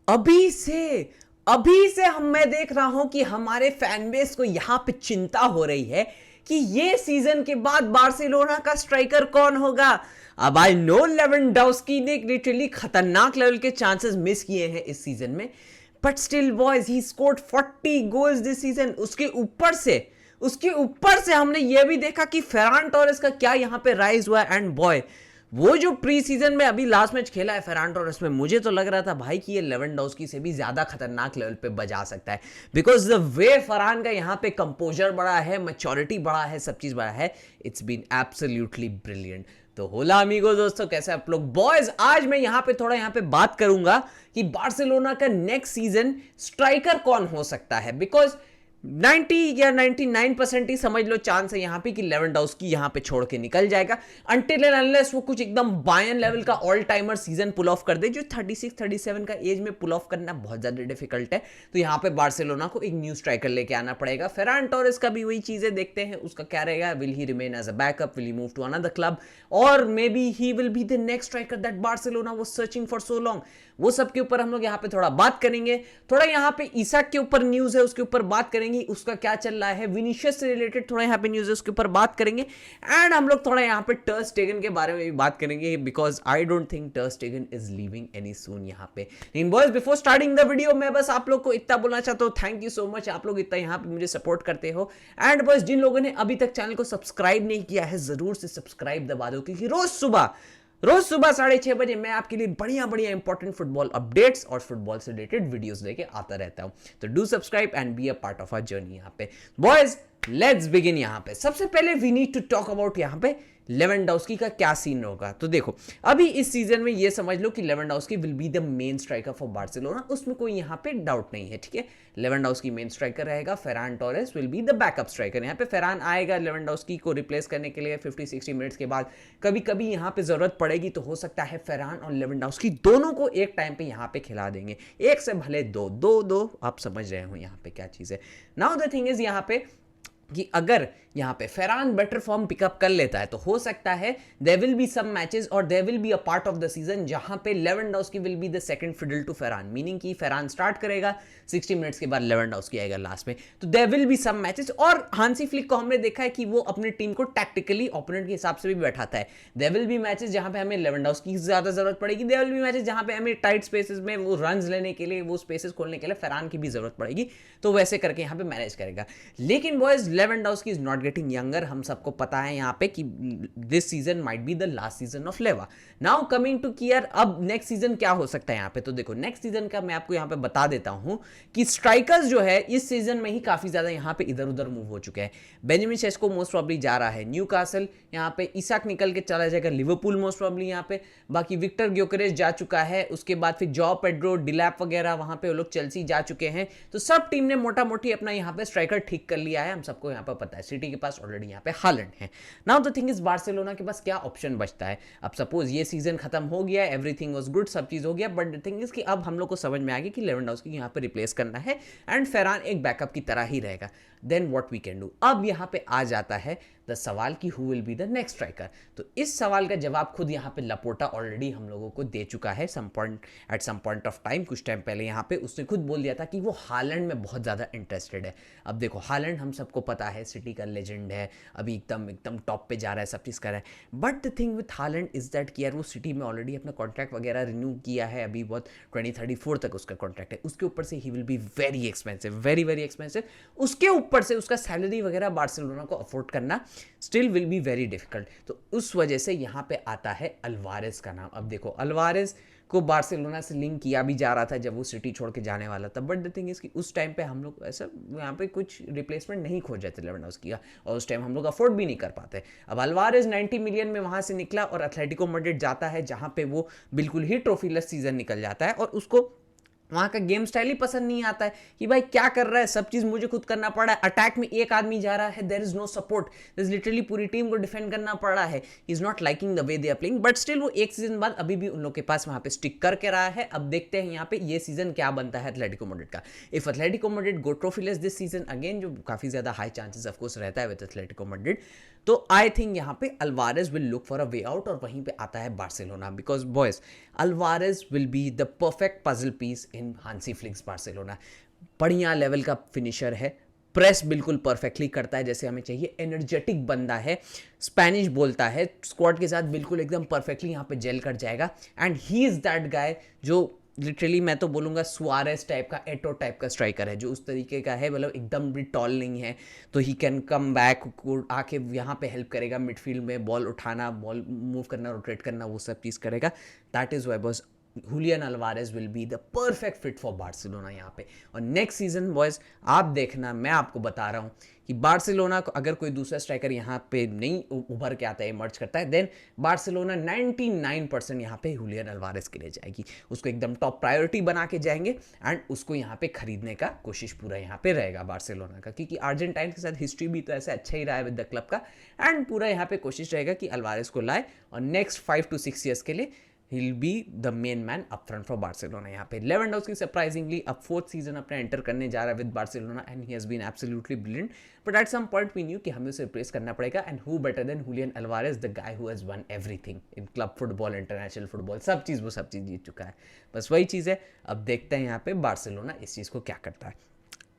अभी से मैं देख रहा हूं कि हमारे फैन बेस को यहां पे चिंता हो रही है कि ये सीजन के बाद बार्सिलोना का स्ट्राइकर कौन होगा। अब आई नो लेवेंडोव्स्की ने लिटरली खतरनाक लेवल के चांसेस मिस किए हैं इस सीजन में, but still boys he scored 40 goals this season. उसके ऊपर से हमने ये भी देखा कि फेरान टोरेस का क्या यहां पे राइज हुआ एंड बॉय वो जो प्री सीजन में अभी लास्ट मैच खेला है फेरान टोरेस में, मुझे तो लग रहा था भाई कि ये लेवेंडोव्स्की से भी ज्यादा खतरनाक लेवल पे बजा सकता है, बिकॉज द वे फरहान का यहाँ पे कंपोजर बड़ा है, मैच्योरिटी बड़ा है, सब चीज बड़ा है। It's been absolutely brilliant. तो होला अमीगो दोस्तों, कैसे आप लोग बॉयज। आज मैं यहाँ पे बात करूंगा कि बार्सिलोना का नेक्स्ट सीजन स्ट्राइकर कौन हो सकता है, बिकॉज 90 या 99% ही समझ लो चांस है यहाँ पे कि लेवेंडोव्स्की यहाँ पे छोड़ के निकल जाएगा, अनटिल एंड अनलेस वो कुछ एकदम बायन लेवल का all timer season pull off कर दे, जो 36-37 का एज में पुल ऑफ करना बहुत ज्यादा डिफिकल्ट है। तो यहाँ पे बार्सिलोना को एक न्यू स्ट्राइकर लेके आना पड़ेगा। फेरान टोरेस का भी वही चीजें देखते हैं, उसका क्या रहेगा, will he remain as a backup, will he move to another club, और maybe he will be the next striker that Barcelona was searching for so long. वो सब के ऊपर हम लोग यहाँ पे थोड़ा बात करेंगे। थोड़ा यहाँ पे ईसाक के ऊपर न्यूज है, उसके ऊपर बात करेंगे, उसका क्या चल रहा है। विनीशियस से रिलेटेड थोड़ा यहाँ पे न्यूज है, उसके ऊपर बात करेंगे। एंड हम लोग थोड़ा यहाँ पे टर स्टेगन के बारे में भी बात करेंगे, बिकॉज आई डोंट थिंक टर स्टेगन इज लीविंग एनी सून यहाँ पे। लेकिन boys, before starting the video मैं बस आप लोग को इतना बोलना चाहता हूँ, थैंक यू सो मच, आप लोग इतना यहाँ पे मुझे सपोर्ट करते हो। एंड बस जिन लोगों ने अभी तक चैनल को सब्सक्राइब नहीं किया है, जरूर से सब्सक्राइब दबा दो, क्योंकि रोज सुबह 6:30 बजे मैं आपके लिए बढ़िया बढ़िया इंपॉर्टेंट फुटबॉल अपडेट्स और फुटबॉल से रिलेटेड वीडियोस लेके आता रहता हूं। तो do subscribe and be a part of our journey. यहाँ पे बॉयज लेट्स बिगिन। यहाँ पे सबसे पहले we need to talk about यहाँ पे लेवेंडोव्स्की का क्या सीन होगा। तो देखो, अभी इस सीजन में ये समझ लो कि Lewandowski will be the main striker for Barcelona, उसमें कोई यहाँ पे डाउट नहीं है, ठीक है। लेवेंडोव्स्की मेन स्ट्राइकर रहेगा, Ferran Torres will be the backup striker. यहाँ पे फेरान आएगा लेवेंडोव्स्की को रिप्लेस करने के लिए 50-60 मिनट्स के बाद, कभी कभी यहाँ पे जरूरत पड़ेगी तो हो सकता है फेरान और लेवेंडोव्स्की दोनों को एक टाइम पे यहाँ पे खिला देंगे, एक से भले दो, आप समझ रहे हो यहाँ पे क्या चीज है। नाउ द थिंग इज यहाँ पे कि अगर यहाँ पे फेरान बेटर फॉर्म पिकअप कर लेता है तो हो सकता है there will be some matches और there will be a part of the season जहां पे Lewandowski will be the second fiddle to Ferran, meaning कि फेरान स्टार्ट करेगा, 60 मिनट्स के बाद लेवेंडोव्स्की आएगा लास्ट में। तो there will be some matches, और हांसी फ्लिक को हमने देखा है कि वो अपनी टीम को टैक्टिकली ओपोनेंट के हिसाब से भी बैठाता है। देयर विल बी मैचेस जहां पे हमें लेवेंडोव्स्की की ज्यादा जरूरत पड़ेगी, देयर विल बी मैचेस जहां पे हमें टाइट स्पेसेस में वो रन्स लेने के लिए, वो स्पेसेस खोलने के लिए फेरान की भी जरूरत पड़ेगी, तो वैसे करके यहाँ पे मैनेज करेगा। लेकिन boys, Lewandowski is not getting younger, हम सबको पता है यहाँ पे कि this season might be the last season of लेवा। नाउ कमिंग टू कियर, अब नेक्स्ट सीजन क्या हो सकता है यहाँ पे। तो देखो, नेक्स्ट सीजन का मैं आपको यहाँ पे बता देता हूँ कि स्ट्राइकर्स जो है इस सीजन में ही काफी ज्यादा यहाँ पे इधर उधर मूव हो चुके हैं। बेंजामिन शेस्को मोस्ट प्रॉब्ली जा रहा है न्यू कासल, यहाँ पे इसाक निकल के चला जाएगा लिवरपूल मोस्ट प्रॉब्ली यहाँ पे, बाकी विक्टर ग्योकेरेस जा चुका है, उसके बाद फिर जॉ पेड्रो, डिलैप वगैरह वहां पे वो लोग चेल्सी जा चुके हैं। तो सब टीम ने मोटा मोटी अपना यहाँ पे स्ट्राइकर ठीक कर लिया है, हम सबको यहाँ पे पता है। सिटी के पास ऑलरेडी यहाँ पे हालैंड है। Now the thing is Barcelona के पास क्या ऑप्शन बचता है। अब सपोज ये सीजन खत्म हो गया, एवरीथिंग वाज गुड, सब चीज हो गया, बट द थिंग इज कि अब हम लोग को समझ में आ गया कि लेवेंडोव्स्की यहाँ पे रिप्लेस करना है एंड फेरान एक बैकअप की तरह ही रहेगा। Then what we can do. अब यहाँ पे आ जाता है द सवाल कि who will be the next striker. तो इस सवाल का जवाब खुद यहाँ पे लपोटा ऑलरेडी हम लोगों को दे चुका है at some point of time, कुछ टाइम पहले यहाँ पे उसने खुद बोल दिया था कि वो हालैंड में बहुत ज़्यादा इंटरेस्टेड है। अब देखो, हालैंड हम सबको पता है सिटी का लेजेंड है, अभी एकदम टॉप पे जा रहा है, सब चीज़ कर रहा है। But the thing with Holland is that कि यार वो सिटी में ऑलरेडी अपना कॉन्ट्रैक्ट वगैरह रिन्यू किया है, अभी बहुत 2034 तक उसका कॉन्ट्रैक्ट है। उसके ऊपर से ही will be very expensive, very very expensive. उसके ऊपर से उसका सैलरी वगैरह बार्सिलोना को अफोर्ड करना still will be very difficult. तो उस वजह से यहाँ पे आता है अल्वारेज का नाम। अब देखो, अल्वारेज को बार्सिलोना से लिंक किया भी जा रहा था जब वो सिटी छोड़ के जाने वाला था, बट द थिंग इज कि उस टाइम पे हम लोग ऐसा यहाँ पे कुछ रिप्लेसमेंट नहीं खोज रहे थे लेवेंडोव्स्की का, और उस टाइम हम लोग अफोर्ड भी नहीं कर पाते। अब अल्वारेज 90 मिलियन में वहां से निकला और एथलेटिको मैड्रिड जाता है, जहां पे वो बिल्कुल ही ट्रॉफीलेस सीजन निकल जाता है, और उसको वहाँ का गेम स्टाइल ही पसंद नहीं आता है कि भाई क्या कर रहा है, सब चीज मुझे खुद करना पड़ रहा है, अटैक में एक आदमी जा रहा है, there is no support, there is literally पूरी टीम को डिफेंड करना पड़ रहा है, is not liking the way they are playing. But still वो एक सीजन बाद अभी भी उन लोग के पास वहाँ पे स्टिक करके रहा है। अब देखते हैं यहाँ पे ये सीजन क्या बनता है एथलेटिको मैड्रिड का। If Atletico Madrid go trophyless this season again, जो काफी ज्यादा हाई चांसेस ऑफकोर्स रहता है विद एथलेटिको मैड्रिड, तो आई थिंक यहाँ पे Alvarez will look for a way out, और वहीं पे आता है Barcelona, because boys Alvarez will be the perfect puzzle piece in Hansi Flick's Barcelona. बढ़िया लेवल का फिनिशर है, प्रेस बिल्कुल परफेक्टली करता है जैसे हमें चाहिए, एनर्जेटिक बंदा है, स्पेनिश बोलता है, स्क्वाड के साथ बिल्कुल एकदम परफेक्टली यहाँ पे जेल कर जाएगा। And he is that guy जो लिटरली मैं तो बोलूँगा सुआरेस टाइप का, एटो टाइप का स्ट्राइकर है, जो उस तरीके का है, मतलब एकदम भी टॉल नहीं है, तो ही कैन कम बैक, आके यहाँ पे हेल्प करेगा मिडफील्ड में, बॉल उठाना, बॉल मूव करना, रोटेट करना, वो सब चीज़ करेगा। That is why boss Julian Alvarez will be the perfect fit for Barcelona यहाँ पे। और नेक्स्ट सीजन बॉयज आप देखना, मैं आपको बता रहा हूँ कि बार्सिलोना को अगर कोई दूसरा स्ट्राइकर यहाँ पे नहीं उभर के आता है, इमर्ज करता है, देन बार्सिलोना 99% यहाँ पे हुलियन अल्वारेज के लिए जाएगी, उसको एकदम टॉप प्रायोरिटी बना के जाएंगे एंड उसको यहाँ पे खरीदने का कोशिश पूरा यहाँ पे रहेगा बार्सिलोना का, क्योंकि अर्जेंटाइन के साथ हिस्ट्री भी तो ऐसे अच्छा ही रहा है विद द क्लब का। एंड पूरा यहाँ पे कोशिश रहेगा कि अल्वारेज को लाए और नेक्स्ट 5 to 6 ईयर्स के लिए he'll be the main man up front for Barcelona। यहाँ पे लेवेंडोव्स्की सरप्राइजिंगली अब 4th सीजन अपना एंटर करने जा रहा है with Barcelona and he has been absolutely brilliant, but at some point we knew कि हमें उसे रिप्लेस करना पड़ेगा। And who better than Julian Alvarez, the guy who has won everything in club football, international football, सब चीज़ वो सब चीज़ जीत चुका है। बस वही चीज़ है, अब देखते हैं यहाँ पे बार्सिलोना इस चीज़ को क्या करता है।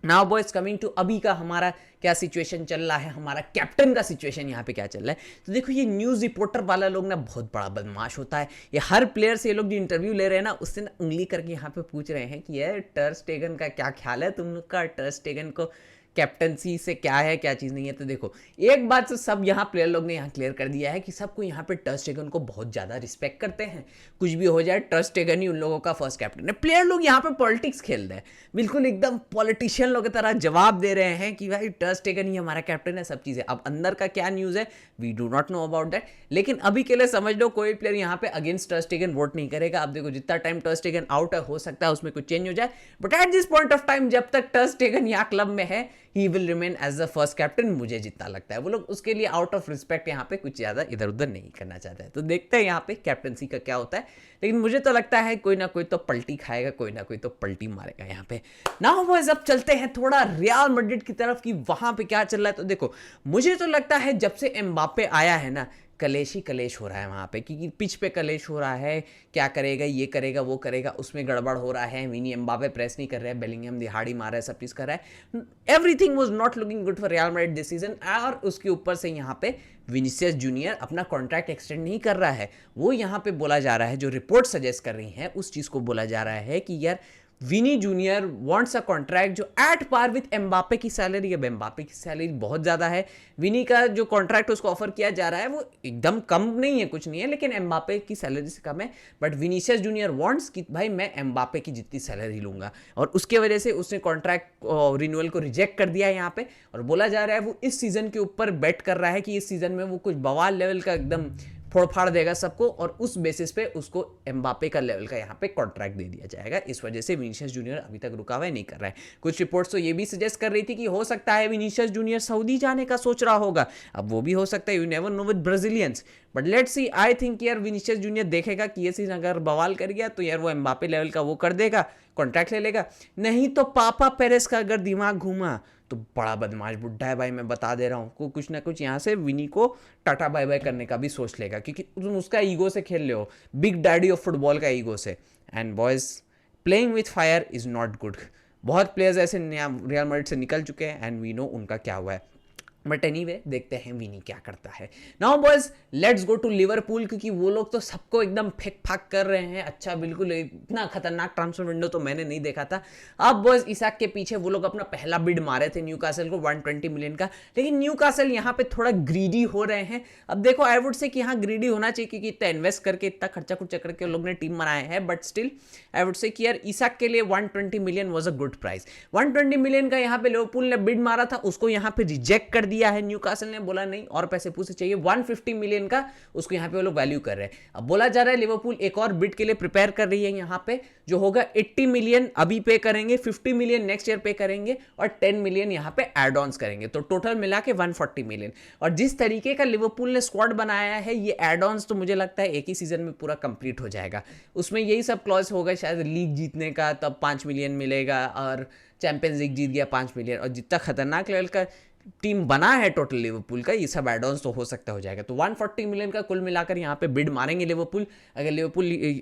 नाउ बॉयज कमिंग टू अभी का हमारा क्या सिचुएशन चल रहा है, हमारा कैप्टन का सिचुएशन यहाँ पे क्या चल रहा है। तो देखो ये न्यूज़ रिपोर्टर वाला लोग ना बहुत बड़ा बदमाश होता है, ये हर प्लेयर से ये लोग जो इंटरव्यू ले रहे हैं ना उससे ना उंगली करके यहाँ पे पूछ रहे हैं कि यार टर स्टेगन का क्या ख्याल है तुम लोग का, टर स्टेगन को कैप्टनसी से क्या है क्या चीज़ नहीं है। तो देखो एक बात तो सब यहाँ प्लेयर लोग ने यहाँ क्लियर कर दिया है कि सबको यहाँ पे टर स्टेगन को बहुत ज़्यादा रिस्पेक्ट करते हैं, कुछ भी हो जाए टर स्टेगन ही उन लोगों का फर्स्ट कैप्टन है। प्लेयर लोग यहाँ पे पॉलिटिक्स खेल रहे हैं, बिल्कुल एकदम पॉलिटिशियन लोग की तरह जवाब दे रहे हैं कि भाई टर स्टेगन ही हमारा कैप्टन है, सब चीज़ें। अब अंदर का क्या न्यूज़ है we do not know about that, लेकिन अभी के लिए समझ लो कोई प्लेयर यहाँ पे अगेंस्ट टर स्टेगन वोट नहीं करेगा। अब देखो जितना टाइम टर स्टेगन आउट है हो सकता है उसमें कुछ चेंज हो जाए, but at this point of time जब तक टर स्टेगन यहाँ क्लब में है he will remain as the first captain. मुझे जितना लगता है वो लोग उसके लिए आउट ऑफ रिस्पेक्ट यहाँ पे कुछ ज़्यादा इधर उधर नहीं करना चाहते हैं। तो देखते हैं यहाँ पे कैप्टनसी का क्या होता है, लेकिन मुझे तो लगता है कोई ना कोई तो पलटी खाएगा, कोई ना कोई तो पलटी मारेगा यहाँ पे। नाउ बॉयज अब चलते हैं थोड़ा रियल मैड्रिड की तरफ कि वहाँ पे क्या चल रहा है। तो देखो मुझे तो लगता है जब से एम्बापे आया है ना कलेश ही कलेश हो रहा है वहाँ पे, क्योंकि पिच पे कलेश हो रहा है, क्या करेगा ये करेगा वो करेगा, उसमें गड़बड़ हो रहा है, विनी एम्बापे प्रेस नहीं कर रहा है, बेलिंगहम दिहाड़ी मार रहा है, सब चीज़ कर रहा है, everything was not looking good for real Madrid this season. और उसके ऊपर से यहाँ पे विनीसियस जूनियर अपना कॉन्ट्रैक्ट एक्सटेंड नहीं कर रहा है। वो यहाँ पे बोला जा रहा है, जो रिपोर्ट सजेस्ट कर रही है उस चीज़ को बोला जा रहा है कि यार विनी जूनियर वांट्स अ कॉन्ट्रैक्ट जो एट पार विथ एम्बापे की सैलरी। अब एम्बापे की सैलरी बहुत ज़्यादा है, विनी का जो कॉन्ट्रैक्ट उसको ऑफर किया जा रहा है वो एकदम कम नहीं है, कुछ नहीं है, लेकिन एम्बापे की सैलरी से कम है। बट विनीसियस जूनियर वांट्स कि भाई मैं एम्बापे की जितनी सैलरी लूंगा, और उसके वजह से उसने कॉन्ट्रैक्ट रिन्यूअल को रिजेक्ट कर दिया है यहाँ पे। और बोला जा रहा है वो इस सीज़न के ऊपर बेट कर रहा है कि इस सीज़न में वो कुछ बवाल लेवल का एकदम फोड़-फाड़ देगा सबको, और उस बेसिस पे उसको एम्बापे का लेवल का यहाँ पे कॉन्ट्रैक्ट दे दिया जाएगा। इस वजह से विनीसियस जूनियर अभी तक रुका हुआ नहीं कर रहा है। कुछ रिपोर्ट्स तो ये भी सजेस्ट कर रही थी कि हो सकता है विनीसियस जूनियर सऊदी जाने का सोच रहा होगा, अब वो भी हो सकता है, you never know with Brazilians. But let's see, I think यार विनीसियस जूनियर देखेगा कि ये सीजन अगर बवाल कर गया तो यार वो एम्बापे लेवल का वो कर देगा, कॉन्ट्रैक्ट ले लेगा। नहीं तो पापा पेरेस का अगर दिमाग घूमा तो बड़ा बदमाश बुड्ढा है भाई, मैं बता दे रहा हूँ, कुछ ना कुछ यहाँ से विनी को टाटा बाय बाय करने का भी सोच लेगा, क्योंकि तुम उसका ईगो से खेल रहे हो, बिग डैडी ऑफ फुटबॉल का ईगो से। And boys playing with fire is not good. बहुत प्लेयर्स ऐसे रियल मैड्रिड से निकल चुके हैं एंड वी नो उनका क्या हुआ है। बट एनीवे देखते हैं विनी क्या करता है। Now boys let's go to Liverpool, क्योंकि वो लोग तो सबको एकदम फेंक फाक कर रहे हैं। अच्छा बिल्कुल इतना खतरनाक ट्रांसफर विंडो तो मैंने नहीं देखा था। अब बॉयज इसाक के पीछे वो लोग अपना पहला बिड मारे थे न्यूकासल को 120 मिलियन का, लेकिन न्यूकासल यहाँ पे थोड़ा ग्रीडी हो रहे हैं। अब देखो आई वुड से कि यहाँ ग्रीडी होना चाहिए, क्योंकि इतना इन्वेस्ट करके इतना खर्चा खुर्चा करके लोग ने टीम बनाया है, बट स्टिल आई वुड से कि यार इसाक के लिए 120 million was a good price. 120 million का यहाँ पे लिवरपूल ने बिड मारा था, उसको यहाँ पे रिजेक्ट कर दिया है। न्यूकासल ने बोला नहीं और पैसे पूछे चाहिए, 150 मिलियन का उसको यहाँ पे वो लोग वैल्यू कर रहे हैं। अब बोला जा रहा है लिवरपूल एक और बिड के लिए प्रिपेयर कर रही है यहाँ पे, जो होगा 80 मिलियन अभी पे करेंगे, 50 मिलियन नेक्स्ट ईयर पे करेंगे और 10 मिलियन यहाँ पे एड ऑन्स करेंगे, तो टोटल मिला के 140 मिलियन। और जिस तरीके का लिवरपूल ने स्क्वाड बनाया है, ये एड ऑन्स तो मुझे लगता है एक ही सीजन में पूरा कंप्लीट हो जाएगा। उसमें यही सब क्लॉज होगा, शायद लीग जीतने का तब 5 मिलियन मिलेगा, और चैंपियंस लीग जीत गया 5 मिलियन, और जितना खतरनाक लेवल का टीम बना है टोटल लिवरपूल का, ये सब एड ऑन्स तो हो सकता हो जाएगा। तो 140 मिलियन का कुल मिलाकर यहाँ पे बिड मारेंगे लिवरपूल।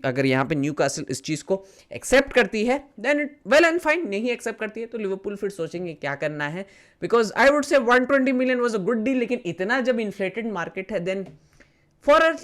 अगर यहाँ पे न्यूकासल इस चीज़ को एक्सेप्ट करती है then it well and fine, नहीं एक्सेप्ट करती है तो लिवरपूल फिर सोचेंगे क्या करना है, because I would say 120 million was a good deal, लेकिन इतना जब इन्फ्लेटेड मार्केट है then for a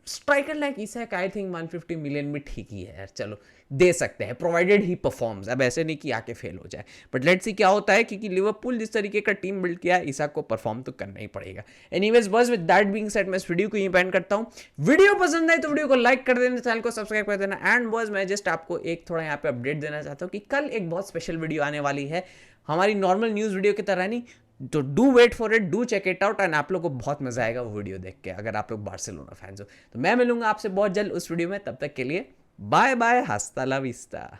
striker like Isak I think 150 million भी ठीक ही है यार, चलो दे सकते हैं प्रोवाइडेड ही परफॉर्म्स। अब ऐसे नहीं कि आके फेल हो जाए, बट लेट्स सी क्या होता है, क्योंकि लिवरपूल जिस तरीके का टीम बिल्ड किया है इसाक को परफॉर्म तो करना ही पड़ेगा। एनीवेज बस विद दैट बीइंग सेड मैं इस वीडियो को यहीं पे एंड करता हूँ। वीडियो पसंद आए तो वीडियो को लाइक कर देना, चैनल को सब्सक्राइब कर देना। एंड बॉयज मैं जस्ट आपको एक थोड़ा यहाँ पे अपडेट देना चाहता हूँ कि कल एक बहुत स्पेशल वीडियो आने वाली है, हमारी नॉर्मल न्यूज़ वीडियो की तरह नहीं, तो do wait for it, do check it out and आप लोग को बहुत मजा आएगा वो वीडियो देख के, अगर आप लोग बार्सिलोना फैंस हो। तो मैं मिलूंगा आपसे बहुत जल्द उस वीडियो में, तब तक के लिए बाय बाय, हस्ता ला विस्ता।